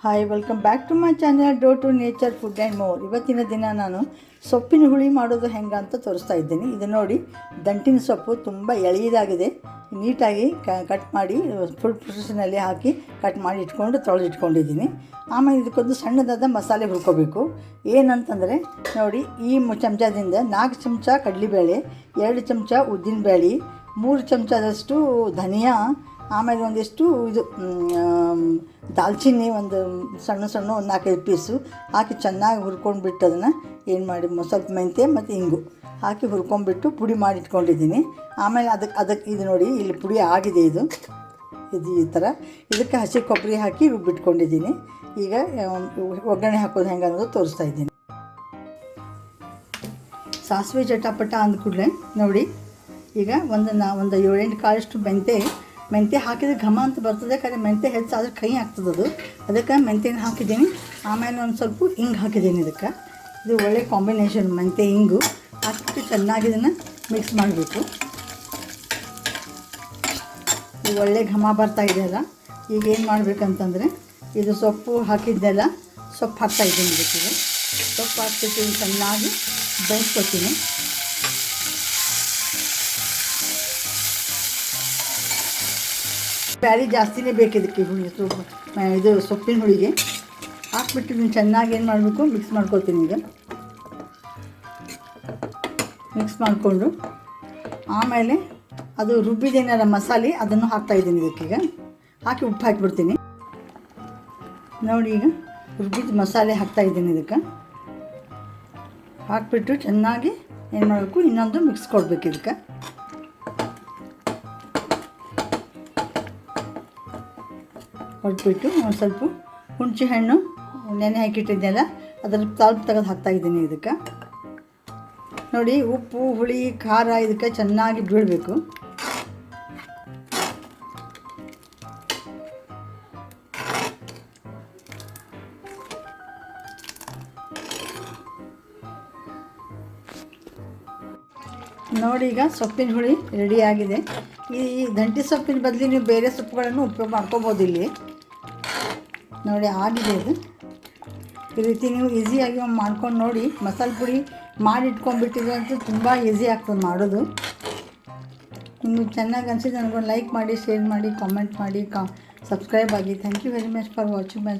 Hi, welcome back to my channel dough to nature food and more. ಇವತ್ತಿನ ದಿನ ನಾನು ಸೊಪ್ಪಿನ ಹುಳಿ ಮಾಡೋದು ಹೆಂಗೆ ಅಂತ ತೋರಿಸ್ತಾ ಇದ್ದೀನಿ. ಇದು ನೋಡಿ, ದಂಟಿನ ಸೊಪ್ಪು ತುಂಬ ಎಳೆಯದಾಗಿದೆ. ನೀಟಾಗಿ ಕಟ್ ಮಾಡಿ ಫುಡ್ ಪ್ರೊಸೆಸ್ನಲ್ಲಿ ಹಾಕಿ ಕಟ್ ಮಾಡಿ ಇಟ್ಕೊಂಡು ತೊಳೆದಿಟ್ಕೊಂಡಿದ್ದೀನಿ. ಆಮೇಲೆ ಇದಕ್ಕೊಂದು ಸಣ್ಣದಾದ ಮಸಾಲೆ ಹುರ್ಕೋಬೇಕು. ಏನಂತಂದರೆ ನೋಡಿ, ಈ ಚಮಚದಿಂದ 4 ಚಮಚ ಕಡಲೆಬೇಳೆ, 2 ಚಮಚ ಉದ್ದಿನಬೇಳೆ, 3 ಚಮಚದಷ್ಟು ಧನಿಯಾ, ಆಮೇಲೆ ಒಂದಿಷ್ಟು ಇದು ದಾಲ್ಚಿನ್ನಿ, ಒಂದು ಸಣ್ಣ ಒಂದು 4-5 ಪೀಸು ಹಾಕಿ ಚೆನ್ನಾಗಿ ಹುರ್ಕೊಂಡ್ಬಿಟ್ಟು ಅದನ್ನು ಏನು ಮಾಡಿ ಸ್ವಲ್ಪ ಮೆಂತ್ಯ ಮತ್ತು ಇಂಗು ಹಾಕಿ ಹುರ್ಕೊಂಡ್ಬಿಟ್ಟು ಪುಡಿ ಮಾಡಿ ಇಟ್ಕೊಂಡಿದ್ದೀನಿ. ಆಮೇಲೆ ಅದಕ್ಕೆ ಇದು ನೋಡಿ, ಇಲ್ಲಿ ಪುಡಿ ಆಗಿದೆ. ಇದು ಈ ಥರ ಇದಕ್ಕೆ ಹಸಿ ಕೊಬ್ಬರಿ ಹಾಕಿ ರುಬ್ಬಿಟ್ಕೊಂಡಿದ್ದೀನಿ. ಈಗ ಒಗ್ಗರಣೆ ಹಾಕೋದು ಹೆಂಗೆ ಅನ್ನೋದು ತೋರಿಸ್ತಾ ಇದ್ದೀನಿ. ಸಾಸಿವೆ ಚಟಾಪಟ ಅಂದ ಕೂಡಲೇ ನೋಡಿ, ಈಗ ಒಂದು 7-8 ಕಾಳಷ್ಟು ಮೆಂತ್ಯ ಹಾಕಿದರೆ ಘಮ ಅಂತ ಬರ್ತದೆ. ಕರೆ ಮೆಂತ್ಯ ಹೆಚ್ಚಾದರೆ ಕೈ ಆಗ್ತದೆ ಅದು. ಅದಕ್ಕೆ ಮೆಂತ್ಯನ ಹಾಕಿದ್ದೀನಿ. ಆಮೇಲೆ ಒಂದು ಸ್ವಲ್ಪ ಹಿಂಗೆ ಹಾಕಿದ್ದೀನಿ. ಇದಕ್ಕೆ ಇದು ಒಳ್ಳೆ ಕಾಂಬಿನೇಷನ್, ಮೆಂತ್ಯ ಹಿಂಗು ಹಾಕಿಬಿಟ್ಟು ಚೆನ್ನಾಗಿ ಇದನ್ನು ಮಿಕ್ಸ್ ಮಾಡಬೇಕು. ಇದು ಒಳ್ಳೆ ಘಮ ಬರ್ತಾ ಇದೆಯಲ್ಲ. ಈಗ ಏನು ಮಾಡಬೇಕಂತಂದರೆ, ಇದು ಸೊಪ್ಪು ಹಾಕಿದ್ದೆಲ್ಲ ಸೊಪ್ಪು ಹಾಕ್ತಾಯಿದ್ದೀನಿ. ಇದಕ್ಕೆ ಸೊಪ್ಪು ಹಾಕ್ಬಿಟ್ಟು ಚೆನ್ನಾಗಿ ಬೇಯಿಸ್ಕೊತೀನಿ. ಬ್ಯಾಳಿ ಜಾಸ್ತಿನೇ ಬೇಕು ಇದಕ್ಕೆ, ಇದು ಸೊಪ್ಪಿನ ಹುಳಿಗೆ ಹಾಕ್ಬಿಟ್ಟು ಇದನ್ನು ಚೆನ್ನಾಗಿ ಏನು ಮಾಡಬೇಕು, ಮಿಕ್ಸ್ ಮಾಡ್ಕೊಳ್ತೀನಿ. ಈಗ ಮಿಕ್ಸ್ ಮಾಡಿಕೊಂಡು ಆಮೇಲೆ ಅದು ರುಬ್ಬಿದೇನಲ್ಲ ಮಸಾಲೆ, ಅದನ್ನು ಹಾಕ್ತಾಯಿದ್ದೀನಿ. ಇದಕ್ಕೀಗ ಹಾಕಿ ಉಪ್ಪು ಹಾಕಿಬಿಡ್ತೀನಿ. ನೋಡಿ, ಈಗ ರುಬ್ಬಿದ ಮಸಾಲೆ ಹಾಕ್ತಾಯಿದ್ದೀನಿ. ಇದಕ್ಕೆ ಹಾಕ್ಬಿಟ್ಟು ಚೆನ್ನಾಗಿ ಏನು ಮಾಡಬೇಕು, ಇನ್ನೊಂದು ಮಿಕ್ಸ್ ಕೊಡಬೇಕು. ಇದಕ್ಕೆ ಹೊಟ್ಬಿಟ್ಟು ಒಂದು ಸ್ವಲ್ಪ ಹುಣಸೆ ಹಣ್ಣು ನೆನೆ ಹಾಕಿಟ್ಟಿದ್ದೆಲ್ಲ ಅದರ ಸ್ವಲ್ಪ ತೆಗೆದು ಹಾಕ್ತಾಯಿದ್ದೀನಿ. ಇದಕ್ಕೆ ನೋಡಿ, ಉಪ್ಪು ಹುಳಿ ಖಾರ ಇದಕ್ಕೆ ಚೆನ್ನಾಗಿ ಬೀಳಬೇಕು. ನೋಡಿ, ಈಗ ಸೊಪ್ಪಿನ ಹುಳಿ ರೆಡಿಯಾಗಿದೆ. ಈ ದಂಟಿ ಸೊಪ್ಪಿನ ಬದಲು ನೀವು ಬೇರೆ ಸೊಪ್ಪುಗಳನ್ನು ಉಪಯೋಗ ಮಾಡ್ಕೋಬೋದು. ಇಲ್ಲಿ ನೋಡಿ ಆಗಿದೆ. ಇದು ಈ ರೀತಿ ನೀವು ಈಸಿಯಾಗಿ ಮಾಡ್ಕೊಂಡು ನೋಡಿ. ಮಸಾಲೆ ಪುಡಿ ಮಾಡಿ ಇಟ್ಕೊಂಡ್ಬಿಟ್ಟಿದ್ರೆ ಅಂತೂ ತುಂಬ ಈಸಿ ಆಗ್ತದೆ ಮಾಡೋದು. ನಿಮಗೆ ಚೆನ್ನಾಗಿ ಅನಿಸಿದ್ರೆ ನನಗೊಂದು ಲೈಕ್ ಮಾಡಿ, ಶೇರ್ ಮಾಡಿ, ಕಾಮೆಂಟ್ ಮಾಡಿ, ಸಬ್ಸ್ಕ್ರೈಬ್ ಆಗಿ. Thank you very much for watching my